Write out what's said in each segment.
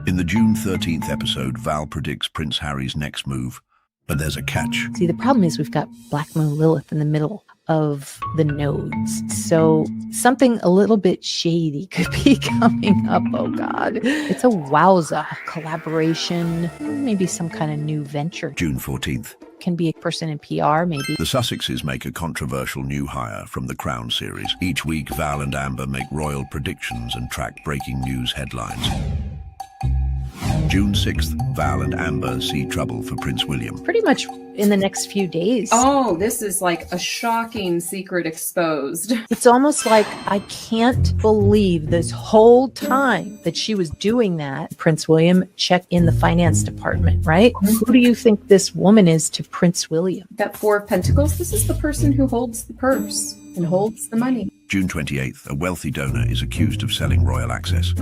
In the June 13th episode, Val predicts Prince Harry's next move, but there's a catch. See, the problem is we've got Black Moon Lilith in the middle of the nodes. So something a little bit shady could be coming up. Oh, God. It's a wowza collaboration, maybe some kind of new venture. June 14th. Can be a person in PR, maybe. The Sussexes make a controversial new hire from the Crown series. Each week, Val and Amber make royal predictions and track breaking news headlines. June 6th, Val and Amber see trouble for Prince William. Pretty much in the next few days. Oh, this is like a shocking secret exposed. It's almost like I can't believe this whole time that she was doing that. Prince William, check in the finance department, right? Who do you think this woman is to Prince William? That Four of Pentacles, this is the person who holds the purse and holds the money. June 28th, a wealthy donor is accused of selling royal access.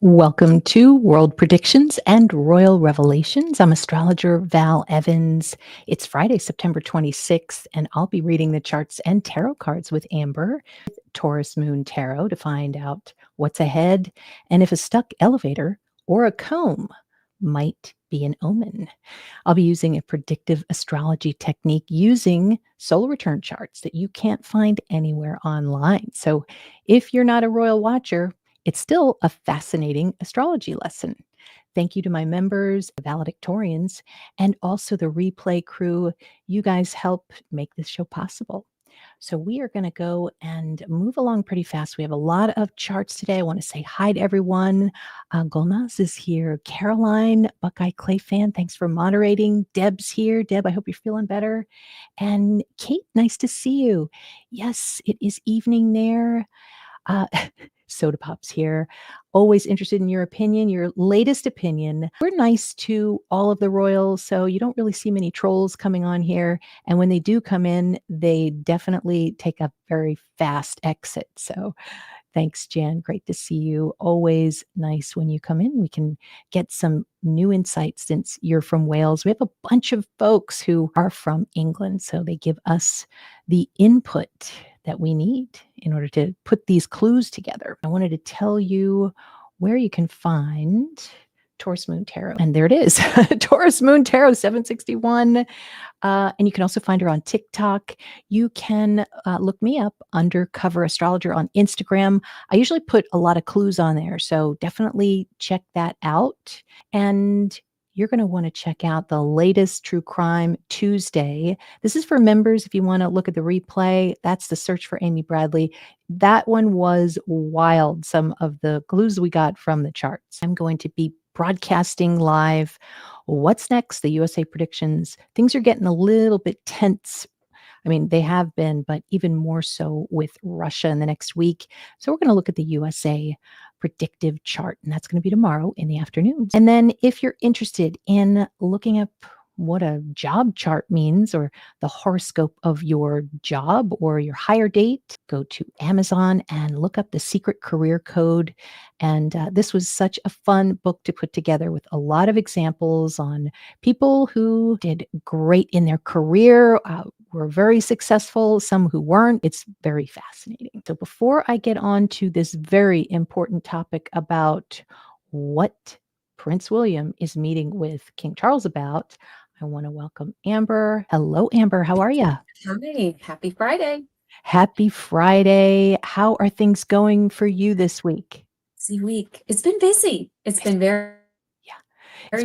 Welcome to World Predictions and Royal Revelations. I'm astrologer Val Evans. It's Friday, September 26th, and I'll be reading the charts and tarot cards with Amber, Taurus Moon Tarot, to find out what's ahead and if a stuck elevator or a comb might be an omen. I'll be using a predictive astrology technique using solar return charts that you can't find anywhere online. So if you're not a royal watcher, it's still a fascinating astrology lesson. Thank you to my members, the valedictorians, and also the replay crew. You guys help make this show possible. So we are going to go and move along pretty fast. We have a lot of charts today. I want to say hi to everyone. Golnaz is here. Caroline, Buckeye Clay fan, thanks for moderating. Deb's here. Deb, I hope you're feeling better. And Kate, nice to see you. Yes, it is evening there. Soda Pop's here. Always interested in your opinion, your latest opinion. We're nice to all of the royals, so you don't really see many trolls coming on here. And when they do come in, they definitely take a very fast exit. So thanks, Jan. Great to see you. Always nice when you come in. We can get some new insights since you're from Wales. We have a bunch of folks who are from England, so they give us the input that we need in order to put these clues together. I wanted to tell you where you can find Taurus Moon Tarot. And there it is, Taurus Moon Tarot 761. And you can also find her on TikTok. You can look me up, Undercover Astrologer, on Instagram. I usually put a lot of clues on there, so definitely check that out. And you're going to want to check out the latest True Crime Tuesday. This is for members. If you want to look at the replay, that's the search for Amy Bradley. That one was wild. Some of the clues we got from the charts. I'm going to be broadcasting live. What's next? The USA predictions. Things are getting a little bit tense. I mean, they have been, but even more so with Russia in the next week. So we're going to look at the USA predictive chart, and that's going to be tomorrow in the afternoon. And then if you're interested in looking up what a job chart means or the horoscope of your job or your hire date, go to Amazon and look up The Secret Career Code. And this was such a fun book to put together with a lot of examples on people who did great in their career, were very successful, some who weren't. It's very fascinating. So before I get on to this very important topic about what Prince William is meeting with King Charles about, I want to welcome Amber. Hello, Amber. How are you? Hi. Happy Friday. Happy Friday. How are things going for you this week? Busy week. It's been busy. It's been very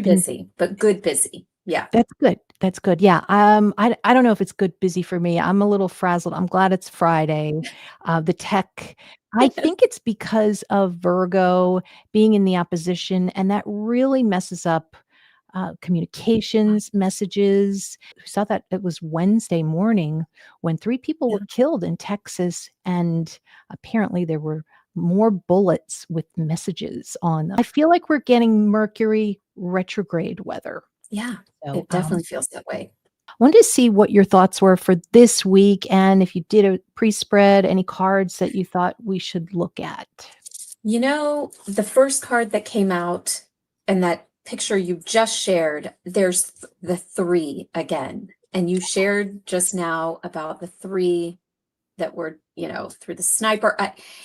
busy, but good busy. Yeah. That's good. That's good. Yeah. I don't know if it's good busy for me. I'm a little frazzled. I'm glad it's Friday. The tech, I think it's because of Virgo being in the opposition, and that really messes up communications, messages. We saw that it was Wednesday morning when 3 people were killed in Texas, and apparently there were more bullets with messages on them. I feel like we're getting Mercury retrograde weather. Yeah, So, it definitely feels that way. wanted to see what your thoughts were for this week, and if you did a pre-spread, any cards that you thought we should look at. You know, the first card that came out and that picture you just shared, there's the 3 again. And you shared just now about the 3 that were, through the sniper.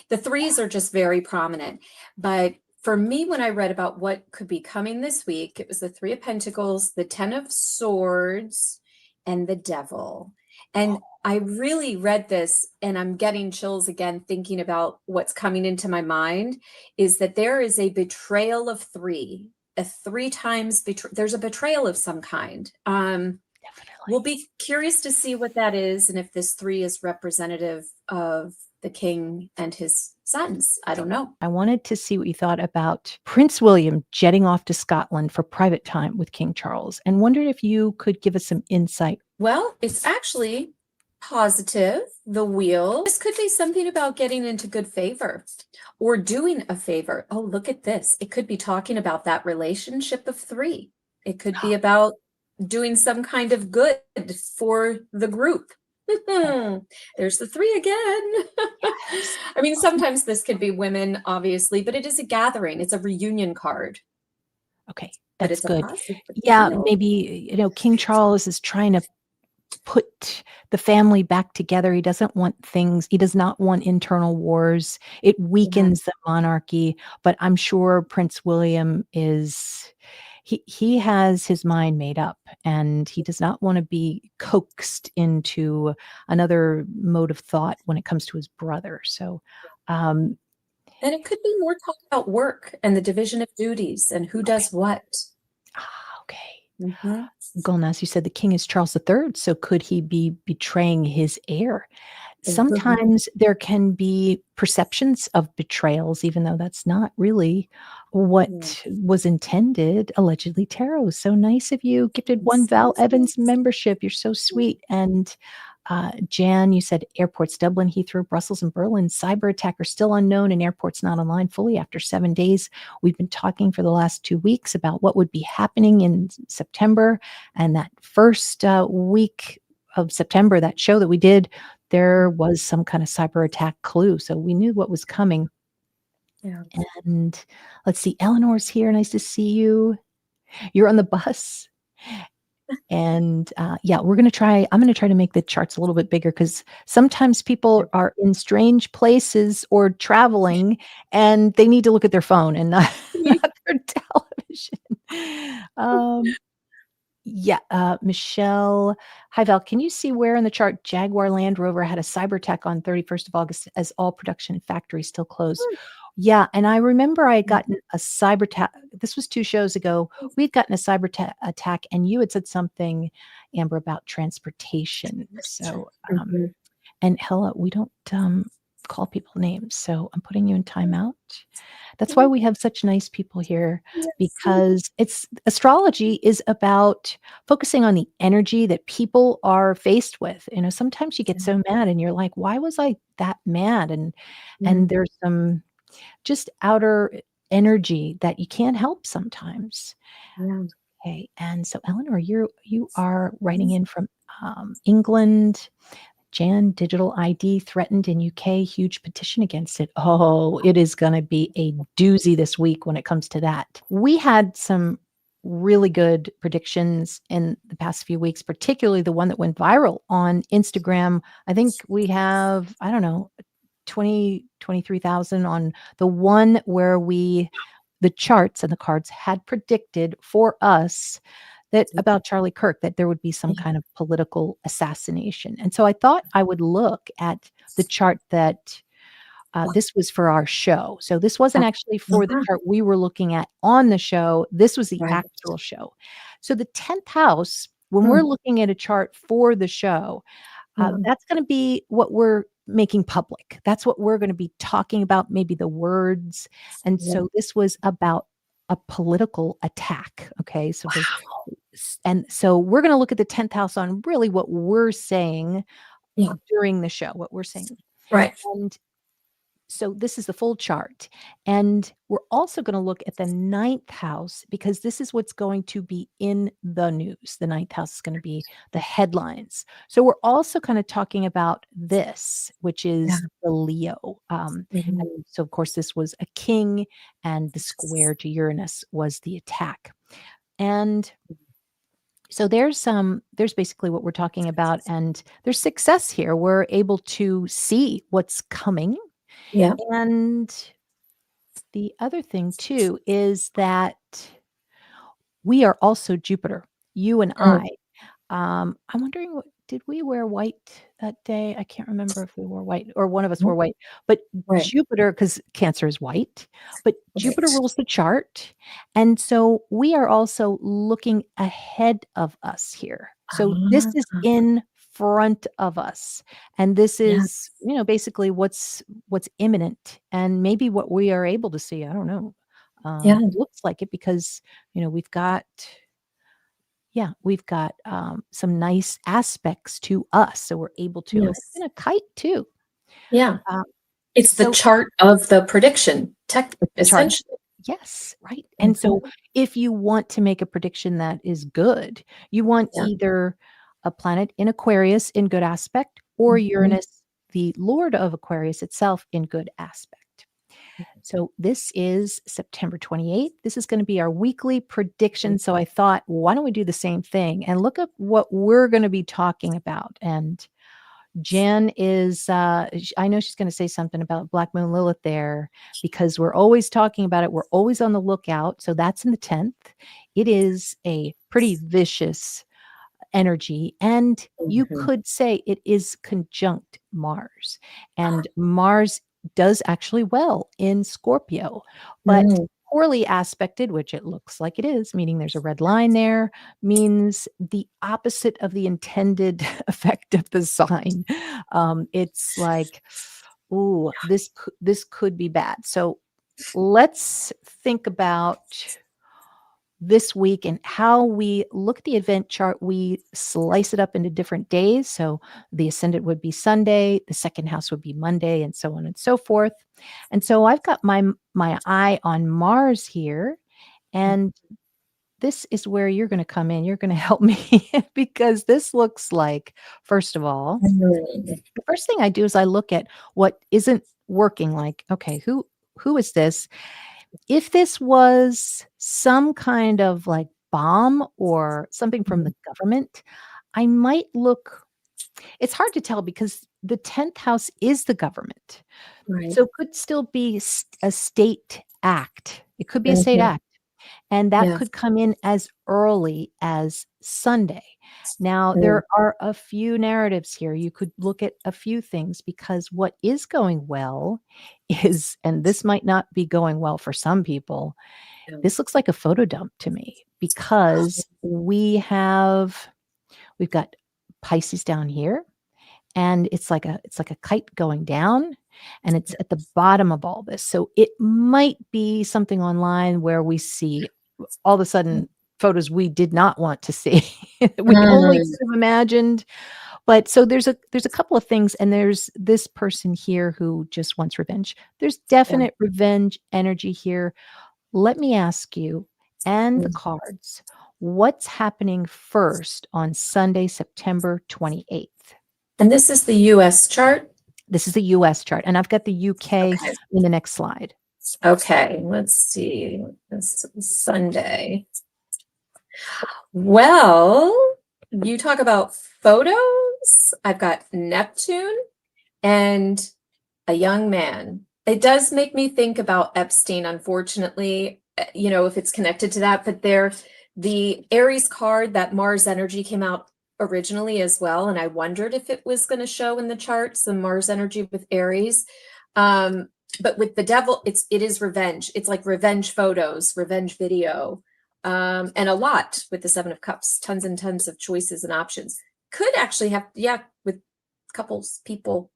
The 3s are just very prominent. But for me, when I read about what could be coming this week, it was the 3 of Pentacles, the 10 of Swords, and the Devil. And I really read this, and I'm getting chills again thinking about what's coming into my mind, is that there is a betrayal of 3, a 3 times there's a betrayal of some kind. We'll be curious to see what that is, and if this 3 is representative of the king and his sons. I don't know. I wanted to see what you thought about Prince William jetting off to Scotland for private time with King Charles, and wondered if you could give us some insight. Well, it's actually positive, the wheel. This could be something about getting into good favor or doing a favor. Oh, look at this. It could be talking about that relationship of 3. It could be about doing some kind of good for the group. There's the 3 again. I mean, sometimes this could be women, obviously, but it is a gathering. It's a reunion card. Okay, But that's it's a good. positive Yeah, betrayal. maybe, King Charles is trying to put the family back together. He does not want internal wars. It weakens the monarchy, but I'm sure Prince William he has his mind made up, and he does not want to be coaxed into another mode of thought when it comes to his brother. So, And it could be more talk about work and the division of duties and who does what. Okay. Mhm. Gulnaz, you said the king is Charles III, so could he be betraying his heir? Sometimes there can be perceptions of betrayals, even though that's not really what was intended. Allegedly, Tarot is so nice of you. Gifted 1 Val Evans membership. You're so sweet. And Jan, you said airports, Dublin, Heathrow, Brussels, and Berlin. Cyber attacker still unknown, and airports not online fully after 7 days. We've been talking for the last 2 weeks about what would be happening in September, and that first week of September, that show that we did, there was some kind of cyber attack clue. So we knew what was coming. Yeah. And let's see, Eleanor's here. Nice to see you. You're on the bus. And yeah, I'm going to try to make the charts a little bit bigger, because sometimes people are in strange places or traveling and they need to look at their phone and not, not their television. Yeah, Michelle. Hi, Val. Can you see where in the chart Jaguar Land Rover had a cyber attack on 31st of August as all production factories still closed? Yeah, and I remember I had gotten a cyber attack. This was 2 shows ago. We'd gotten a cyber attack, and you had said something, Amber, about transportation. So, and Hella, we don't call people names, so I'm putting you in timeout. That's why we have such nice people here, because astrology is about focusing on the energy that people are faced with. Sometimes you get so mad and you're like, why was I that mad? And there's some just outer energy that you can't help sometimes. Okay. And so Eleanor, you are writing in from England. Jan, digital ID threatened in UK, huge petition against it. Oh, it is going to be a doozy this week when it comes to that. We had some really good predictions in the past few weeks, particularly the one that went viral on Instagram. I think we have, I don't know, 23,000 on the one where the charts and the cards had predicted for us that about Charlie Kirk, that there would be some kind of political assassination. And so I thought I would look at the chart that this was for our show. So this wasn't actually for the chart we were looking at on the show. This was the actual show. So the 10th house, when we're looking at a chart for the show, that's going to be what we're making public. That's what we're going to be talking about, maybe the words. And so this was about a political attack. Okay. So and so we're going to look at the 10th house on really what we're saying during the show, what we're saying. Right. And So this is the full chart. And we're also going to look at the ninth house because this is what's going to be in the news. The ninth house is going to be the headlines. So we're also kind of talking about this, which is the Leo. And so, of course, this was a king, and the square to Uranus was the attack. And so there's basically what we're talking about, and there's success here. We're able to see what's coming. Yeah. And the other thing too is that we are also Jupiter, you and I. I'm wondering, did we wear white that day? I can't remember if we wore white or one of us wore white, but Right. Jupiter, because Cancer is white, but Jupiter rules the chart. And so we are also looking ahead of us here. So this is in front of us. And this is, basically what's imminent and maybe what we are able to see. I don't know. It looks like it because, we've got some nice aspects to us. So we're able to, and it's in a kite too. Yeah. Um, It's the so chart of the prediction, chart. essentially. Yes, right. And so if you want to make a prediction that is good, you want either a planet in Aquarius in good aspect or Uranus, the Lord of Aquarius itself, in good aspect. So this is September 28th. This is going to be our weekly prediction. So I thought, why don't we do the same thing and look up what we're going to be talking about? And Jen is, I know she's going to say something about Black Moon Lilith there because we're always talking about it. We're always on the lookout. So that's in the 10th. It is a pretty vicious energy. And you could say it is conjunct Mars. And Mars does actually well in Scorpio, but poorly aspected, which it looks like it is, meaning there's a red line there, means the opposite of the intended effect of the sign. It's like, ooh, this could be bad. So let's think about this week and how we look at the event chart. We slice it up into different days. So the ascendant would be Sunday, the second house would be Monday, and so on and so forth. And so I've got my eye on Mars here, and this is where you're going to come in. You're going to help me because this looks like, first of all, the first thing I do is I look at what isn't working. Like, okay, who is this? If this was some kind of like bomb or something from the government, I might look. It's hard to tell because the 10th house is the government. Right. So it could still be a state act. It could be a state act. And that could come in as early as Sunday. Now, there are a few narratives here. You could look at a few things because what is going well is, and this might not be going well for some people, this looks like a photo dump to me because we've got Pisces down here, and it's like a kite going down, and it's at the bottom of all this. So it might be something online where we see all of a sudden photos we did not want to see. We only could have imagined. But so there's a couple of things, and there's this person here who just wants revenge. There's definite revenge energy here. Let me ask you and the cards, what's happening first on Sunday, September 28th? And this is the US chart. This is the US chart, and I've got the UK in the next slide. Okay, let's see. This is Sunday. Well, you talk about photos. I've got Neptune and a young man. It does make me think about Epstein, unfortunately, if it's connected to that, but the Aries card, that Mars energy came out originally as well. And I wondered if it was going to show in the charts, the Mars energy with Aries. But with the devil, it is revenge. It's like revenge photos, revenge video, and a lot with the Seven of Cups, tons and tons of choices and options. Could actually have, with couples, people.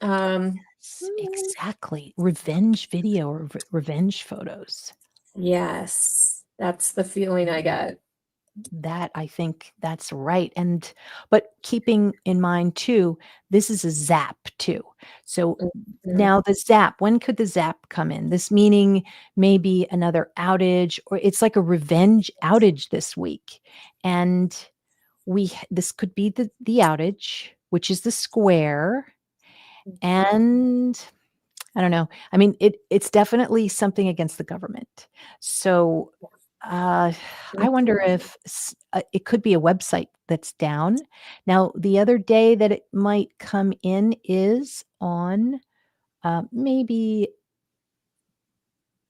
Exactly. Revenge video or revenge photos. Yes, that's the feeling I get. That I think that's right. But keeping in mind too, this is a zap too. So Mhm. now the zap, when could the zap come in? This meaning maybe another outage, or it's like a revenge outage this week. And this could be the outage, which is the square. And I don't know. I mean, it's definitely something against the government. So, uh, I wonder if it could be a website that's down. Now, the other day that it might come in is on, maybe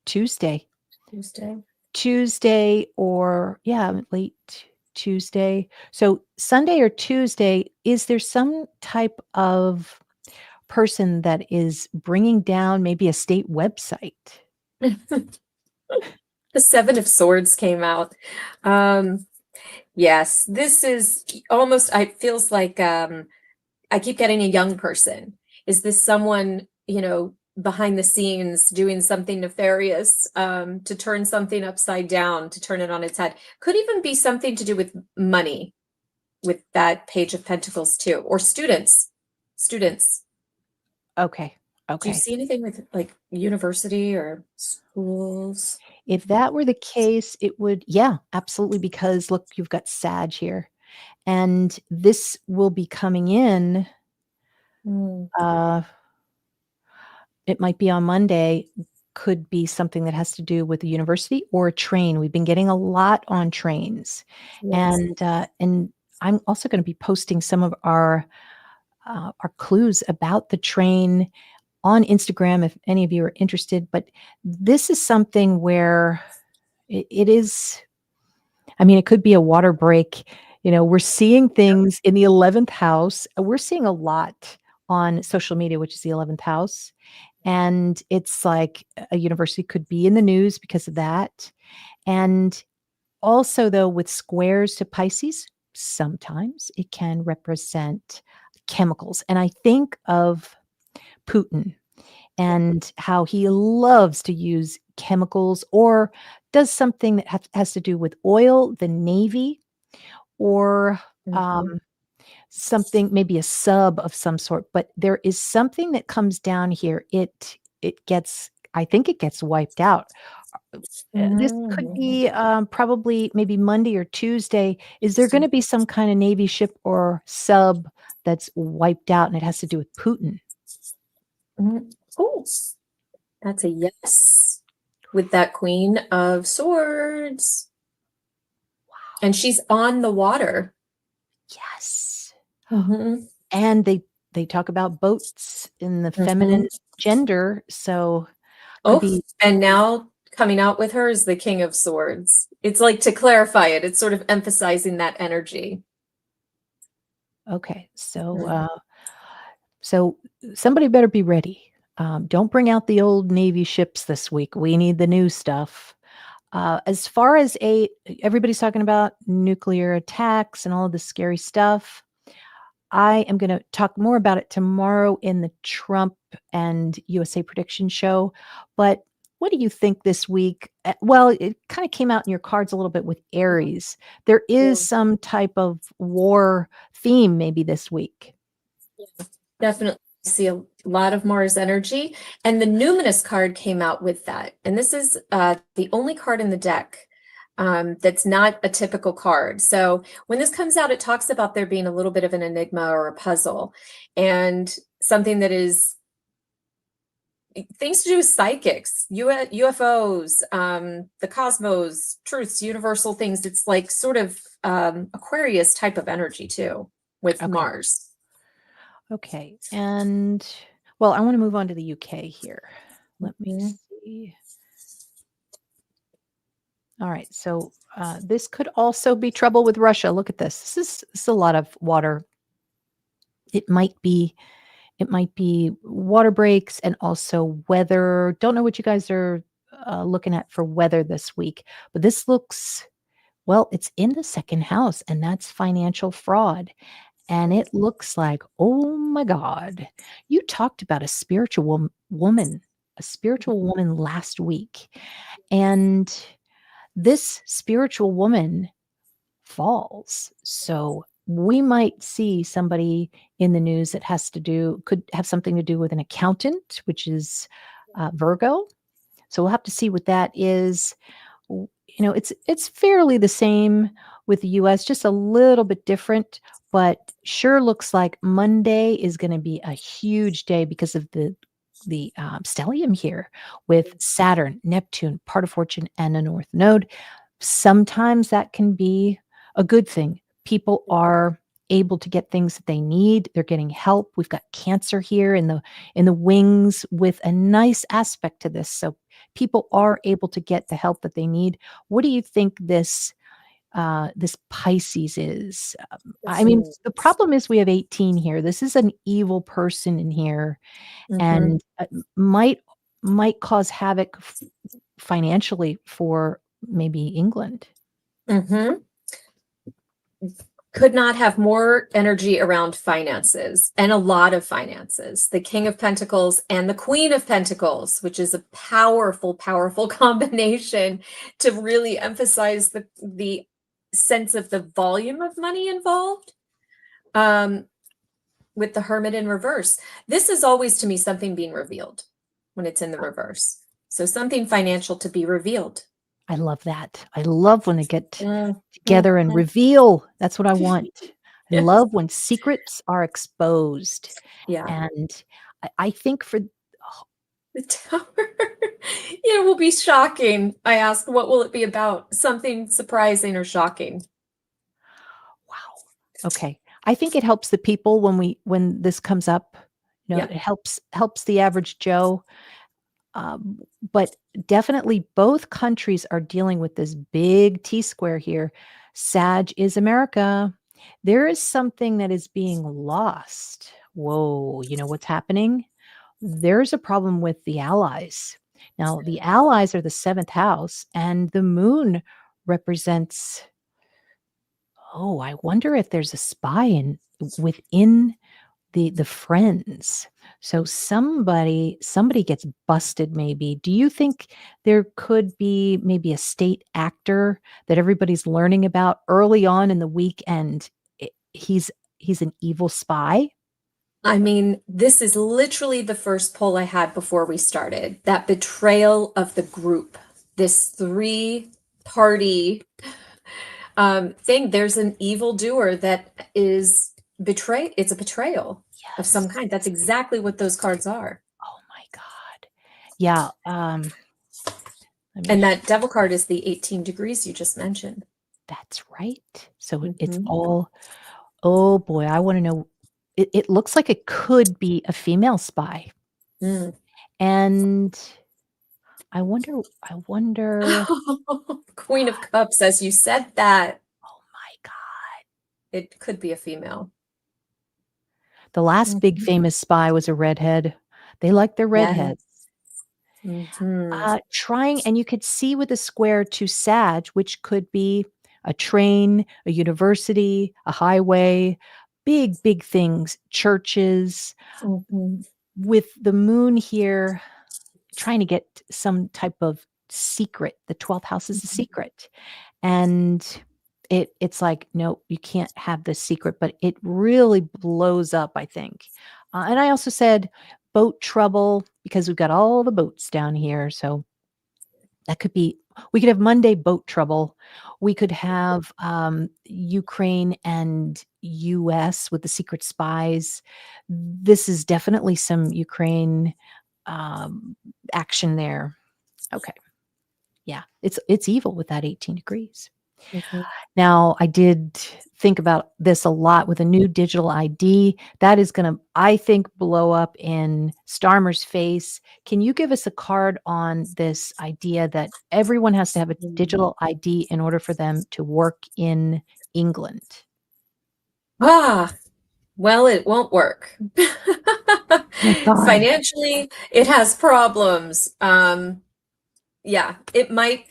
Tuesday. Tuesday. Tuesday or yeah, late Tuesday. So, Sunday or Tuesday, is there some type of person that is bringing down maybe a state website? The Seven of Swords came out. Yes, this is almost, I feels like I keep getting a young person. Is this someone, behind the scenes doing something nefarious, to turn something upside down, to turn it on its head? Could even be something to do with money, with that Page of Pentacles too, or students. Students. Okay. Do you Okay. see anything with like university or schools? If that were the case, it would, yeah, absolutely. Because look, you've got Sag here, and this will be coming in. Mm, Uh, it might be on Monday, could be something that has to do with the university or a train. We've been getting a lot on trains, yes. and I'm also going to be posting some of our clues about the train on Instagram if any of you are interested. But this is something where it is. I mean, it could be a water break. We're seeing things in the 11th house. We're seeing a lot on social media, which is the 11th house. And it's like a university could be in the news because of that. And also, though, with squares to Pisces, sometimes it can represent chemicals. And I think of Putin and how he loves to use chemicals or does something that has to do with oil, the Navy, or Mhm. um, something, maybe a sub of some sort. But there is something that comes down here. It gets, I think it gets wiped out. This could Mhm. be probably maybe Monday or Tuesday. Is there going to be some kind of Navy ship or sub that's wiped out, and it has to do with Putin? Oh, that's a yes. With that Queen of Swords. And she's on the water. Yes. Mhm. And they talk about boats in the feminine Mhm. gender, so could Oh, be and now coming out with her is the King of Swords. It's like, to clarify it, it's sort of emphasizing that energy. okay. So, Mhm. so somebody better be ready. Don't bring out the old Navy ships this week. We need the new stuff. As far as everybody's talking about nuclear attacks and all of this scary stuff. I am going to talk more about it tomorrow in the Trump and USA prediction show. But what do you think this week? Well, it kind of came out in your cards a little bit with Aries. There is Yeah. some type of war theme maybe this week. Definitely see a lot of Mars energy. And the Numinous card came out with that. And this is the only card in the deck that's not a typical card. So when this comes out, it talks about there being a little bit of an enigma or a puzzle, and something that is things to do with psychics, UFOs, the cosmos, truths, universal things. It's like sort of Aquarius type of energy too with Okay. Mars. Okay. And well, I want to move on to the UK here. Let me Mhm. see. All right. So this could also be trouble with Russia. Look at this. This is a lot of water. It might be water breaks and also weather. Don't know what you guys are looking at for weather this week, but this looks, well, it's in the second house, and that's financial fraud. And it looks like, oh my God, you talked about a spiritual woman last week. And this spiritual woman falls. So we might see somebody in the news that could have something to do with an accountant, which is Virgo. So we'll have to see what that is. It's fairly the same with the US, just a little bit different, but sure looks like Monday is going to be a huge day because of the stellium here with Saturn, Neptune, part of fortune, and a north node. Sometimes that can be a good thing. People are able to get things that they need. They're getting help. We've got Cancer here in the wings with a nice aspect to this. So people are able to get the help that they need. What do you think this Pisces is? I mean, the problem is we have 18 here. This is an evil person in here, and might cause havoc financially for maybe England. Could not have more energy around finances, and a lot of finances. The King of Pentacles and the Queen of Pentacles, which is a powerful, powerful combination to really emphasize the sense of the volume of money involved. With the Hermit in reverse, this is always to me something being revealed when it's in the reverse. So something financial to be revealed. I love that. I love when they get together and reveal. That's what I want. I love when secrets are exposed. Yeah. And I think for the Tower, it will be shocking. I ask, what will it be about? Something surprising or shocking. Wow. Okay. I think it helps the people when this comes up. It helps the average Joe. But definitely both countries are dealing with this big T-square here. Sag is America. There is something that is being lost. Whoa, you know what's happening? There's a problem with the allies. Now, the allies are the 7th house, and the moon represents, I wonder if there's a spy within the friends. So somebody gets busted maybe. Do you think there could be maybe a state actor that everybody's learning about early on in the week, and he's an evil spy? I mean, this is literally the first poll I had before we started. That betrayal of the group, this 3-party thing. There's an evildoer that is betrayed. It's a betrayal of some kind. That's exactly what those cards are. Oh my God. Yeah. And that devil card is the 18 degrees you just mentioned. That's right. So it's all, oh boy, I want to know. It looks like it could be a female spy. And I wonder. Queen of Cups, as you said that. Oh my God. It could be a female. The last big famous spy was a redhead. They like their redheads. Trying, and you could see with the square to Sag, which could be a train, a university, a highway, big things, churches. With the moon here, trying to get some type of secret. The 12th house is a secret. And it's like, no, you can't have this secret, but it really blows up, I think. And I also said boat trouble because we've got all the boats down here. So that could be, we could have Monday boat trouble. We could have Ukraine and US with the secret spies. This is definitely some Ukraine action there. Okay. Yeah, it's evil with that 18 degrees. Now, I did think about this a lot with a new digital ID. That is going to, I think, blow up in Starmer's face. Can you give us a card on this idea that everyone has to have a digital ID in order for them to work in England? Well, it won't work. Financially, it has problems. Yeah, it might,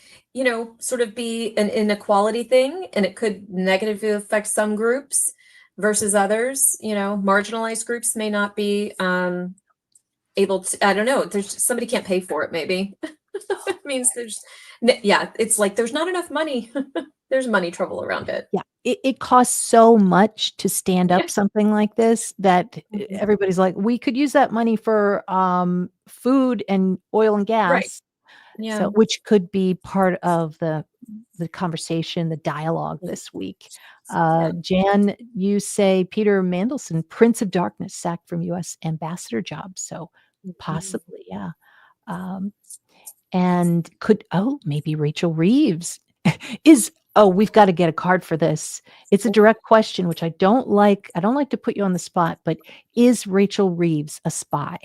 sort of be an inequality thing, and it could negatively affect some groups versus others. Marginalized groups may not be able to, I don't know, somebody can't pay for it, maybe. It means it's like there's not enough money. there's money trouble around it. Yeah, it costs so much to stand Yeah. up something like this that Mhm. everybody's like, we could use that money for food and oil and Right. gas. Yeah. So, which could be part of the conversation, the dialogue this week. Yeah. Jan, you say Peter Mandelson, Prince of Darkness, sacked from U.S. ambassador job. So Mhm. possibly, yeah. Um, and maybe Rachel Reeves is, we've got to get a card for this. It's a direct question, which I don't like. I don't like to put you on the spot, but is Rachel Reeves a spy?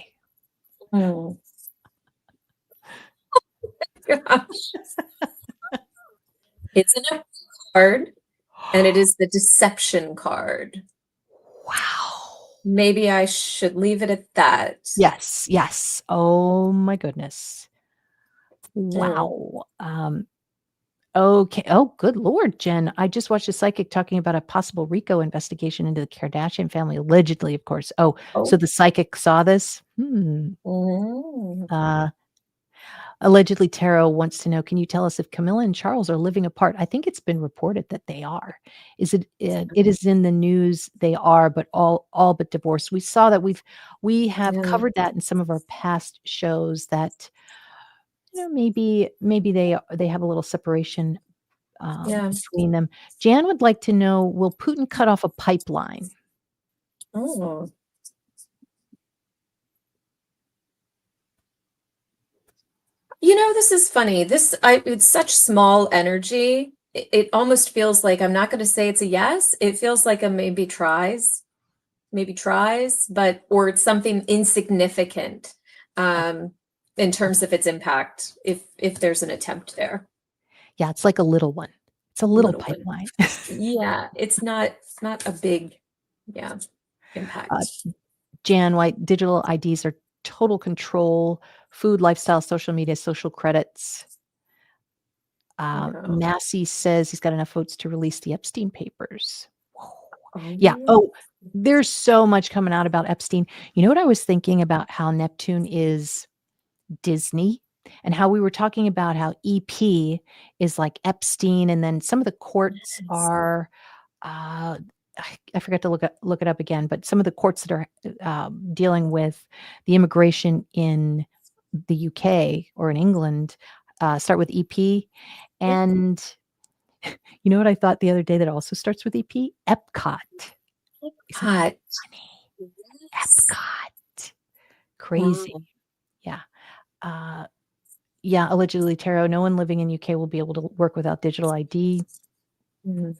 Mm. Gosh. It's an card, and it is the deception card. Wow. Maybe I should leave it at that. Yes, yes. Oh my goodness. Mm. Wow. Okay. Oh, good Lord, Jen. I just watched a psychic talking about a possible RICO investigation into the Kardashian family, allegedly, of course. Oh, so Oh. the psychic saw this? Mm. Allegedly, Tarot wants to know, can you tell us if Camilla and Charles are living apart? I think it's been reported that they are. It is in the news they are, but all but divorced. We saw that we have Yeah. covered that in some of our past shows that maybe they have a little separation Yeah. between them. Jan would like to know, will Putin cut off a pipeline? Oh. This is funny. It's such small energy. It almost feels like, I'm not going to say it's a yes. It feels like a maybe tries, or it's something insignificant in terms of its impact, if there's an attempt there. Yeah, it's like a little one. It's a little Little one. pipeline. Yeah, it's not a big, impact. Jan White, digital IDs are total control, food, lifestyle, social media, social credits. Yeah. Massey says he's got enough votes to release the Epstein papers. Oh. Yeah. Oh, there's so much coming out about Epstein. You know what I was thinking about, how Neptune is Disney, and how we were talking about how EP is like Epstein, and then some of the courts are I forgot to look it up again, but some of the courts that are dealing with the immigration in the UK or in England start with EP. And you know what I thought the other day that also starts with EP? Epcot. Isn't that Hot. funny? Yes. Epcot. Crazy. Wow. Yeah. Yeah, allegedly, Tarot, no one living in UK will be able to work without digital ID. Mhm.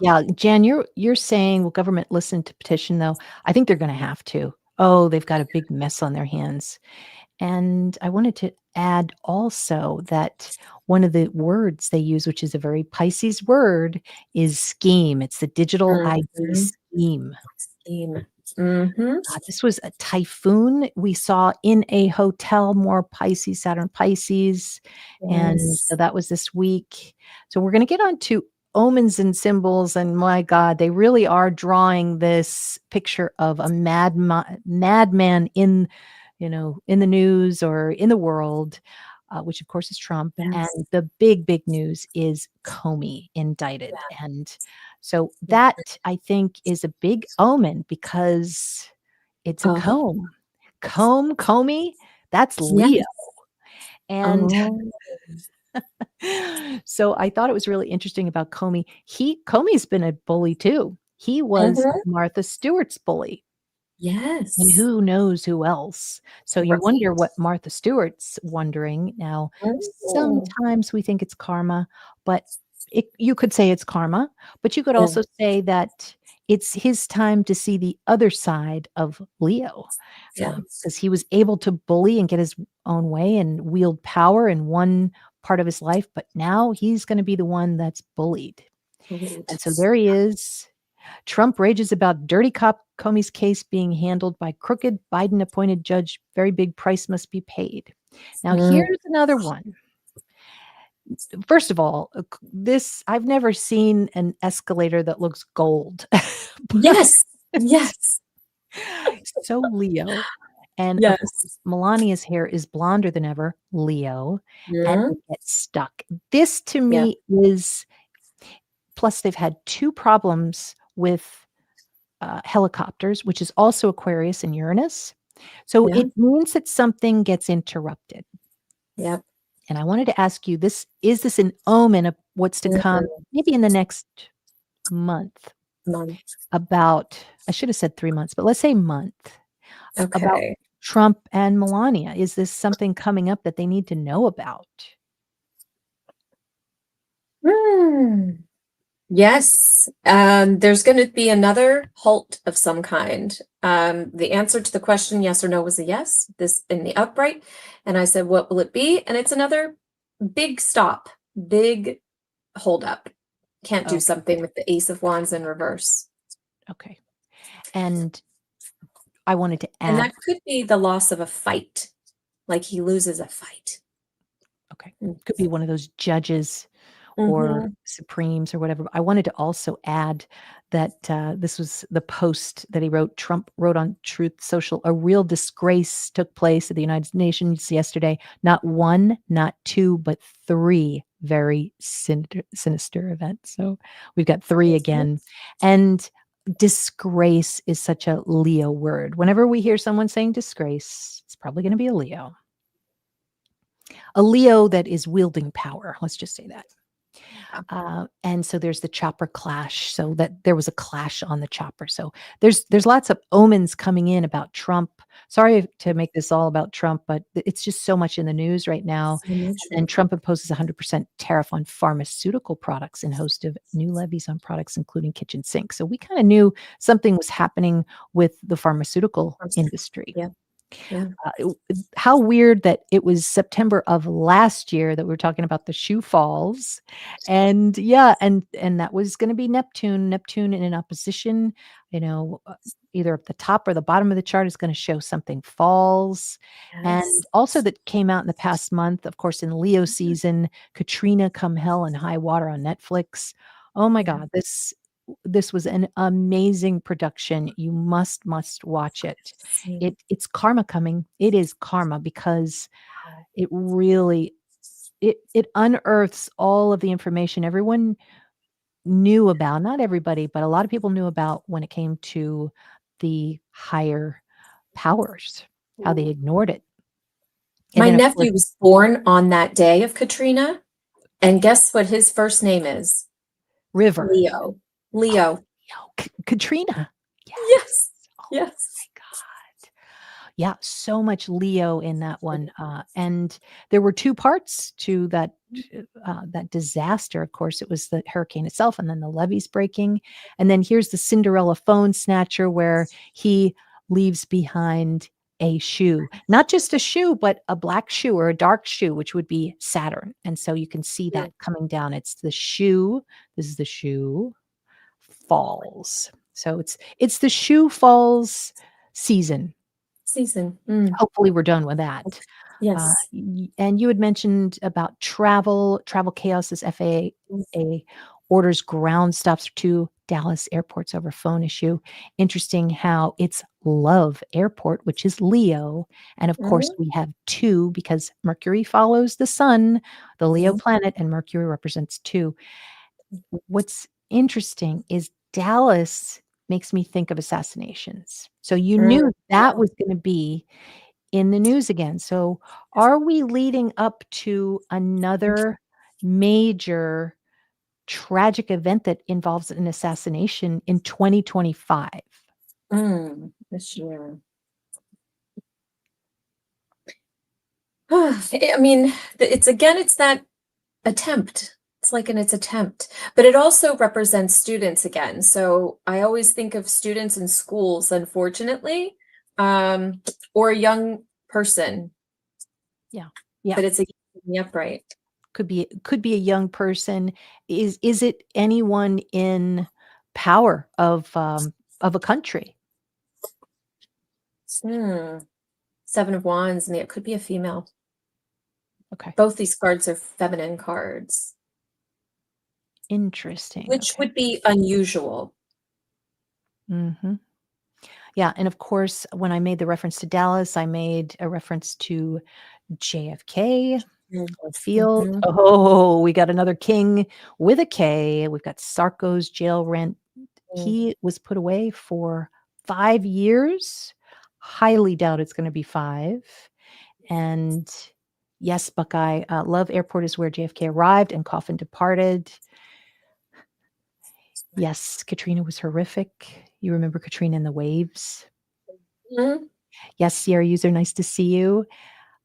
Yeah, Jan, you're saying, will government listen to petition though? I think they're going to have to. Oh, they've got a big mess on their hands. And I wanted to add also that one of the words they use, which is a very Pisces word, is scheme. It's the digital ID Mhm. scheme. Scheme. Mhm. This was a typhoon we saw in a hotel, more Pisces, Saturn Pisces. And Yes. so that was this week. So we're going to get on to omens and symbols. And my God, they really are drawing this picture of a madman in, in the news or in the world, which of course is Trump. Yes. And the big news is Comey indicted. And so that, I think, is a big omen because it's a comb. Comey, that's Leo. Yes. And Oh. so I thought it was really interesting about Comey. Comey's been a bully too. He was Mhm. Martha Stewart's bully. And Yes. who knows who else? So you Right. wonder what Martha Stewart's wondering. Now, Mhm. sometimes we think it's karma, but you could say it's karma, but you could Yeah. also say that it's his time to see the other side of Leo, Yeah. because he was able to bully and get his own way and wield power in one part of his life, but now he's going to be the one that's bullied. And so there he is. Trump rages about dirty cop Comey's case being handled by crooked Biden appointed judge. Very big price must be paid. Now, here's another one. First of all, I've never seen an escalator that looks gold. Yes. Yes. So Leo. And of Yes. course, Melania's hair is blonder than ever, Leo, and Yeah. it gets stuck. This to Yeah. me is, plus they've had 2 problems with helicopters, which is also Aquarius and Uranus. So Yeah. it means that something gets interrupted. Yep. And I wanted to ask you, is this an omen of what's to come, maybe in the next month? Month. About, I should have said 3 months, but let's say month, about Okay. Trump and Melania. Is this something coming up that they need to know about? Hmm. Yes. There's going to be another halt of some kind. The answer to the question, yes or no, was a yes, this in the upright. And I said, what will it be? And it's another big stop, big hold up. Can't do Okay. something with the Ace of Wands in reverse. Okay. And I wanted to And add, that could be the loss of a fight, like he loses a fight. okay, could be one of those judges or Mhm. Supremes or whatever. I wanted to also add that this was the post that he wrote. Trump wrote on Truth Social, a real disgrace took place at the United Nations yesterday. Not 1, not 2, but 3 very sinister events. So we've got 3 again. And disgrace is such a Leo word. Whenever we hear someone saying disgrace, it's probably going to be a Leo. A Leo that is wielding power. Let's just say that. And so there's the chopper clash. So that there was a clash on the chopper. So there's lots of omens coming in about Trump. Sorry to make this all about Trump, but it's just so much in the news right now. So much. And Trump imposes 100% tariff on pharmaceutical products and host of new levies on products, including kitchen sinks. So we kind of knew something was happening with the pharmaceutical industry. Yeah. Yeah. How weird that it was September of last year that we were talking about the shoe falls. And yeah, and that was going to be Neptune in an opposition, either at the top or the bottom of the chart is going to show something falls. And Yes. also that came out in the past month, of course, in Leo season, Katrina Come Hell and High Water on Netflix. Oh my God, this was an amazing production. You must watch it. It's karma coming. It is karma because it really it unearths all of the information everyone knew about. Not everybody, but a lot of people knew about when it came to the higher powers, how they ignored it. And My then of course, nephew was born on that day of Katrina, and guess what his first name is? River. Leo. Leo. Katrina. Yes. Oh Yes. my God. Yeah, so much Leo in that one. And there were 2 parts to that disaster. Of course, it was the hurricane itself and then the levees breaking. And then here's the Cinderella phone snatcher where he leaves behind a shoe, not just a shoe, but a black shoe or a dark shoe, which would be Saturn. And so you can see that coming down. It's the shoe. This is the shoe falls. So it's the shoe falls season. Season. Hopefully we're done with that. Yes. And you had mentioned about travel chaos as FAA orders ground stops to Dallas airports over phone issue. Interesting how it's Love Airport, which is Leo. And of course, we have 2 because Mercury follows the sun, the Leo planet, and Mercury represents 2. What's interesting is Dallas makes me think of assassinations. So you knew that was going to be in the news again. So are we leading up to another major tragic event that involves an assassination in 2025? This year. I mean, it's that attempt. It's like its attempt, but it also represents students again. So I always think of students in schools, unfortunately, or a young person. Yeah. But it's a in the upright. Could be a young person. Is it anyone in power of a country? 7 of Wands, and it could be a female. Okay. Both these cards are feminine cards. Interesting. Which Okay. would be unusual. Mm-hmm. Yeah. And of course, when I made the reference to Dallas, I made a reference to JFK Field. Mhm. Oh, we got another king with a K. We've got Sarko's jail rent. He was put away for 5 years. Highly doubt it's going to be 5. And yes, Buckeye, Love Airport is where JFK arrived and Coffin departed. Yes, Katrina was horrific. You remember Katrina and the waves? Mhm. Yes, Sierra user, nice to see you.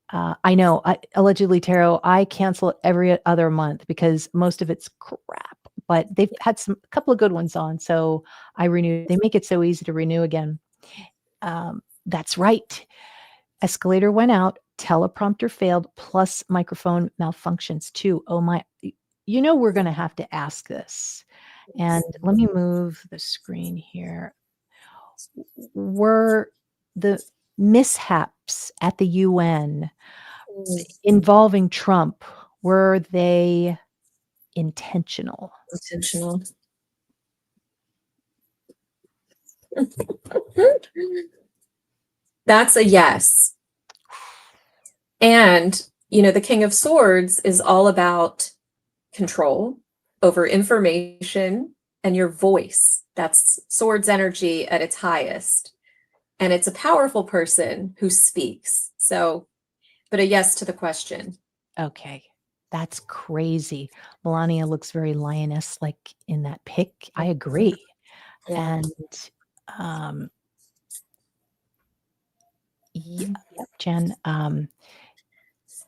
I know, allegedly tarot, I cancel it every other month because most of it's crap, but they've had a couple of good ones on, so I renew. They make it so easy to renew again. That's right. Escalator went out, teleprompter failed, plus microphone malfunctions too. Oh my, we're going to have to ask this. And let me move the screen here. Were the mishaps at the UN involving Trump, were they intentional? Intentional. That's a yes. And, the King of Swords is all about control over information and your voice. That's swords energy at its highest. And it's a powerful person who speaks. So, but a yes to the question. Okay. That's crazy. Melania looks very lioness-like in that pic. I agree. Yeah. And, yeah, Jen,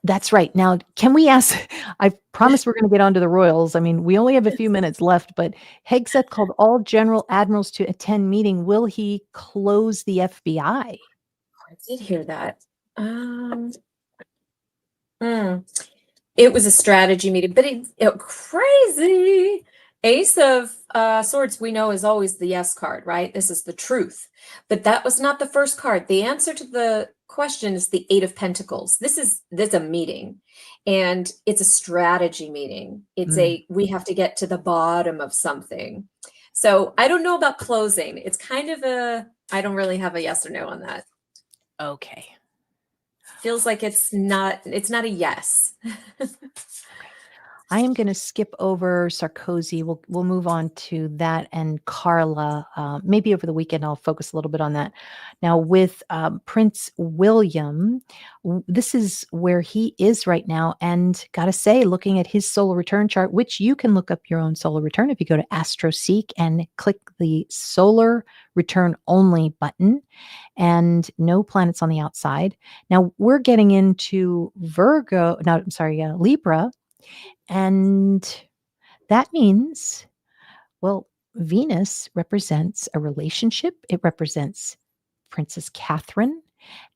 that's right. Now, can we ask I promise we're gonna get onto the royals. I mean, we only have a few minutes left, but Hegseth called all general admirals to attend meeting. Will he close the FBI? I did hear that. It was a strategy meeting, but it crazy. Ace of Swords, we know, is always the yes card, right? This is the truth. But that was not the first card. The answer to the question is the Eight of Pentacles. This is a meeting, and it's a strategy meeting. It's we have to get to the bottom of something. So I don't know about closing. It's kind of I don't really have a yes or no on that. Okay. Feels like it's not a yes. I am going to skip over Sarkozy. We'll move on to that and Carla. Maybe over the weekend I'll focus a little bit on that. Now with Prince William, this is where he is right now. And got to say, looking at his solar return chart, which you can look up your own solar return if you go to AstroSeek and click the solar return only button, and no planets on the outside. Now we're getting into Libra. And that means, well, Venus represents a relationship. It represents Princess Catherine,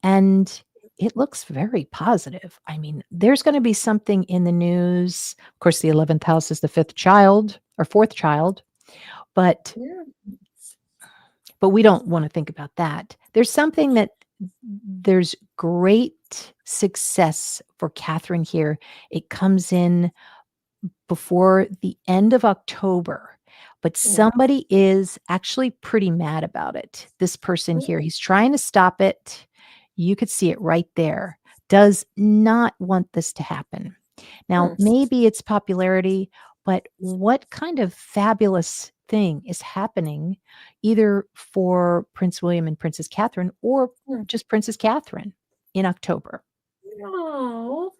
and it looks very positive. I mean, there's going to be something in the news. Of course, the 11th house is the fifth child or fourth child, but we don't want to think about that. There's something that there's great success for Catherine here. It comes in before the end of October, but somebody is actually pretty mad about it. This person here, he's trying to stop it. You could see it right there. Does not want this to happen. Now, maybe it's popularity, but what kind of fabulous thing is happening either for Prince William and Princess Catherine or just Princess Catherine in October? Oh,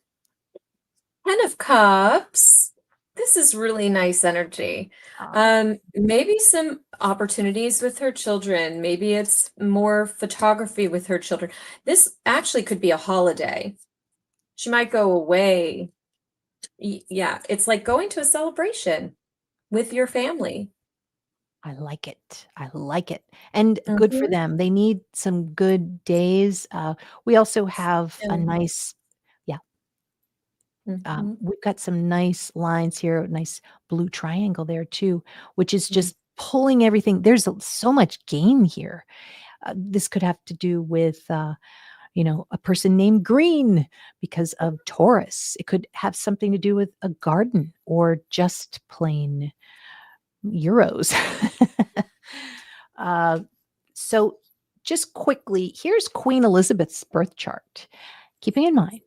10 of Cups. This is really nice energy. Maybe some opportunities with her children. Maybe it's more photography with her children. This actually could be a holiday. She might go away. Yeah, it's like going to a celebration with your family. I like it. I like it. And good for them. They need some good days. We also have a nice, we've got some nice lines here, a nice blue triangle there too, which is just pulling everything. There's so much gain here. This could have to do with, a person named Green because of Taurus. It could have something to do with a garden or just plain euros. So just quickly, here's Queen Elizabeth's birth chart. Keeping in mind,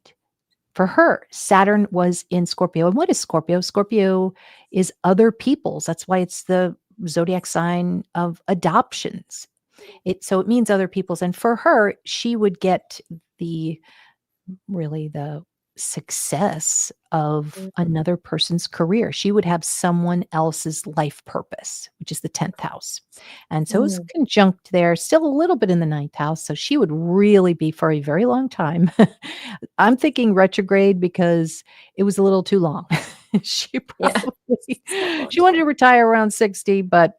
for her, Saturn was in Scorpio. And what is Scorpio? Scorpio is other people's. That's why it's the zodiac sign of adoptions. So it means other people's. And for her, she would get the success of another person's career. She would have someone else's life purpose, which is the 10th house. And so it's conjunct there, still a little bit in the 9th house. So she would really be for a very long time. I'm thinking retrograde because it was a little too long. She wanted to retire around 60, but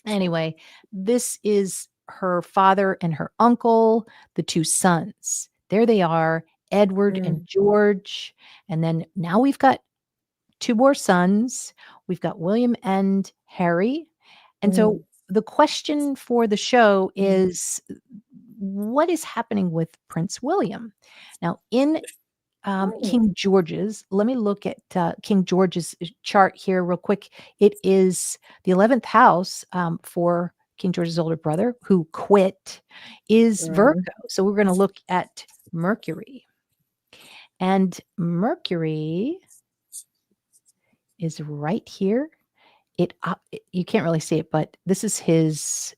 anyway, this is her father and her uncle, the two sons. There they are, Edward and George. And then now we've got two more sons. We've got William and Harry. And so the question for the show is, what is happening with Prince William? Now, in King George's, let me look at King George's chart here real quick. It is the 11th house for King George's older brother, who quit, is Virgo. So we're going to look at Mercury. And Mercury is right here. You can't really see it, but this is his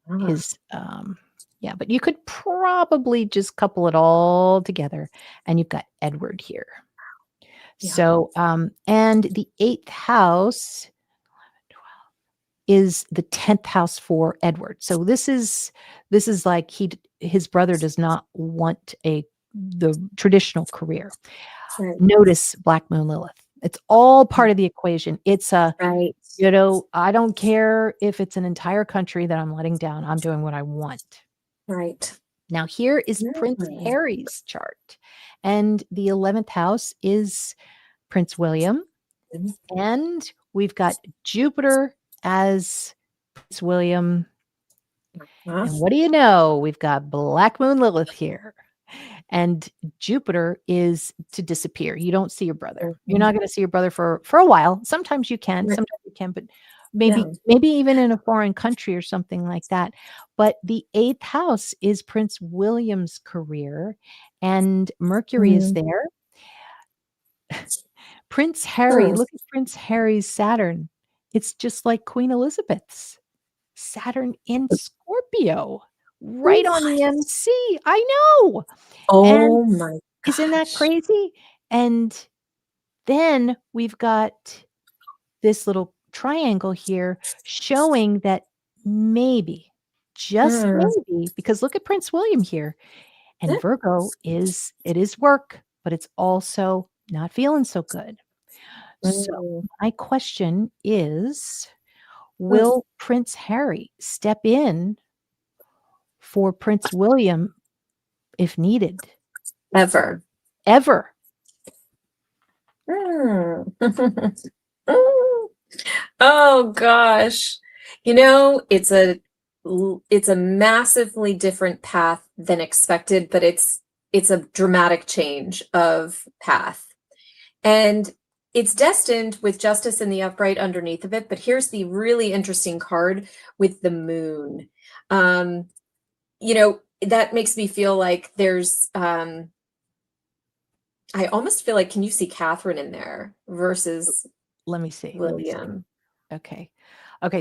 but you could probably just couple it all together, and you've got Edward here. Yeah. So and the 8th house is the 10th house for Edward. So this is like his brother does not want the traditional career. Right. Notice Black Moon Lilith. It's all part of the equation. It's right. I don't care if it's an entire country that I'm letting down. I'm doing what I want. Right. Now here is Prince Harry's chart. And the 11th house is Prince William. And we've got Jupiter as Prince William. And what do you know? We've got Black Moon Lilith here. And Jupiter is to disappear. You don't see your brother. You're not going to see your brother for a while. Sometimes you can, sometimes you can, but maybe even in a foreign country or something like that. But the 8th house is Prince William's career, and Mercury is there. Prince Harry, look at Prince Harry's Saturn. It's just like Queen Elizabeth's. Saturn in Scorpio. Right on the MC. I know. Oh my gosh. Isn't that crazy? And then we've got this little triangle here showing that maybe, just maybe, because look at Prince William here. And Virgo is work, but it's also not feeling so good. So my question is, will Prince Harry step in for Prince William if needed? Ever. Oh gosh. It's a massively different path than expected, but it's a dramatic change of path. And it's destined with justice in the upright underneath of it, but here's the really interesting card with the moon. That makes me feel like there's I almost feel like, can you see Catherine in there versus let me see William? Okay,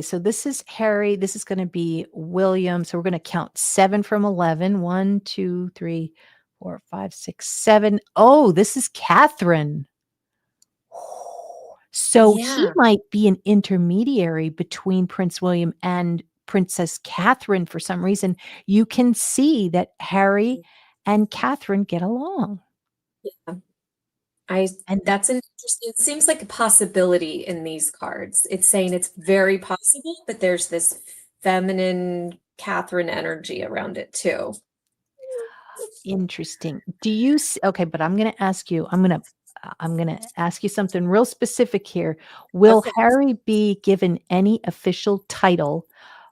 so this is Harry, this is going to be William. So we're going to count 7 from 11. 1, 2, 3, 4, 5, 6, 7. Oh, this is Catherine. So he might be an intermediary between Prince William and Princess Catherine for some reason. You can see that Harry and Catherine get along. Yeah. And that's interesting. It seems like a possibility in these cards. It's saying it's very possible, but there's this feminine Catherine energy around it too. Interesting. Do you see, okay, but I'm going to ask you, I'm going to ask you something real specific here. Will Harry be given any official title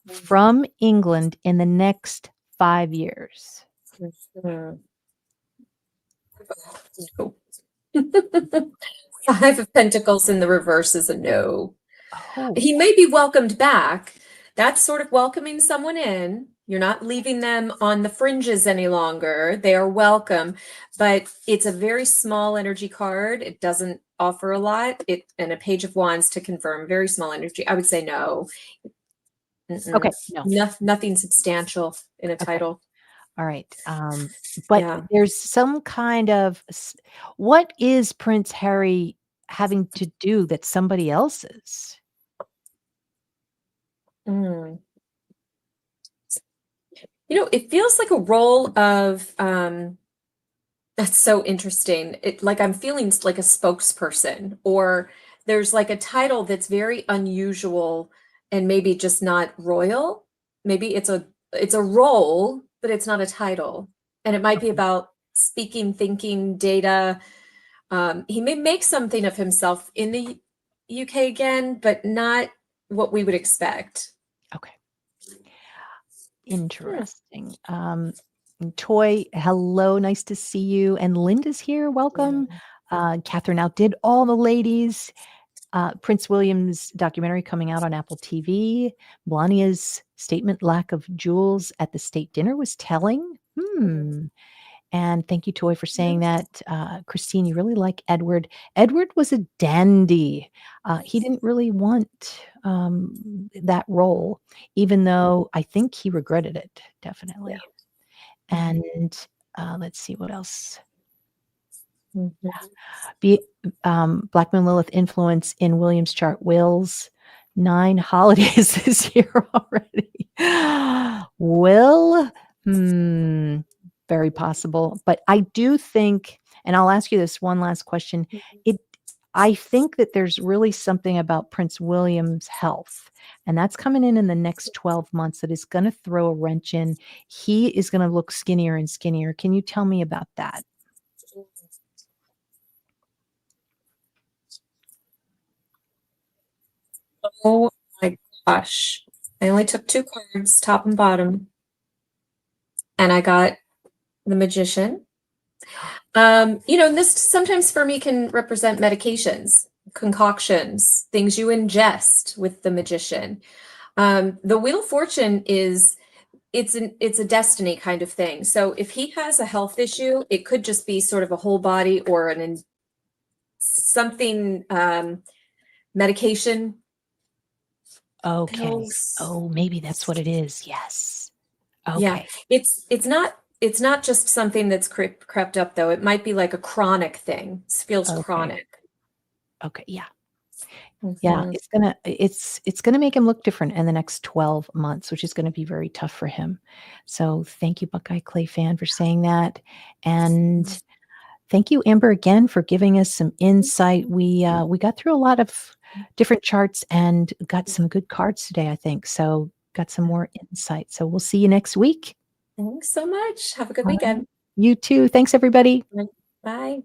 from England in the next 5 years? No. 5 of Pentacles in the reverse is a no. Oh. He may be welcomed back. That's sort of welcoming someone in. You're not leaving them on the fringes any longer. They are welcome, but it's a very small energy card. It doesn't offer a lot. And a Page of Wands to confirm, very small energy. I would say no. Okay, no. Nothing substantial in a Okay. title. All right. But Yeah. there's some kind of what is Prince Harry having to do that somebody else is? Mm. You know, it feels like a role of that's so interesting. It like I'm feeling like a spokesperson, or there's like a title that's very unusual and maybe just not royal. Maybe it's a role, but it's not a title. And it might be Okay. about speaking, thinking, data. He may make something of himself in the UK again, but not what we would expect. Okay. Interesting. Toy, hello, nice to see you. And Linda's here, welcome. Catherine outdid all the ladies. Prince William's documentary coming out on Apple TV. Melania's statement, lack of jewels at the state dinner, was telling. And thank you, Toy, for saying that. Christine, you really like Edward. Edward was a dandy. He didn't really want that role, even though I think he regretted it, definitely. And let's see what else. Black Moon Lilith influence in William's chart. Will's 9 holidays this year already. Will? Very possible. But I do think, and I'll ask you this one last question. I think that there's really something about Prince William's health, and that's coming in the next 12 months that is going to throw a wrench in. He is going to look skinnier and skinnier. Can you tell me about that? Oh my gosh. I only took 2 cards, top and bottom. And I got the Magician. You know, this sometimes for me can represent medications, concoctions, things you ingest with the Magician. The Wheel of Fortune is it's a destiny kind of thing. So if he has a health issue, it could just be sort of a whole body or something medication. Okay. Pills. Oh, maybe that's what it is. Yes. Okay. Yeah, it's not just something that's crept up though. It might be like a chronic thing. It feels chronic. Okay. Yeah. Yeah, it's gonna make him look different in the next 12 months, which is gonna be very tough for him. So thank you, Buckeye Clay fan, for saying that. And thank you, Amber, again for giving us some insight. We got through a lot of different charts and got some good cards today, I think. So got some more insight. So we'll see you next week. Thanks so much. Have a good All right. weekend. You too. Thanks, everybody. Bye.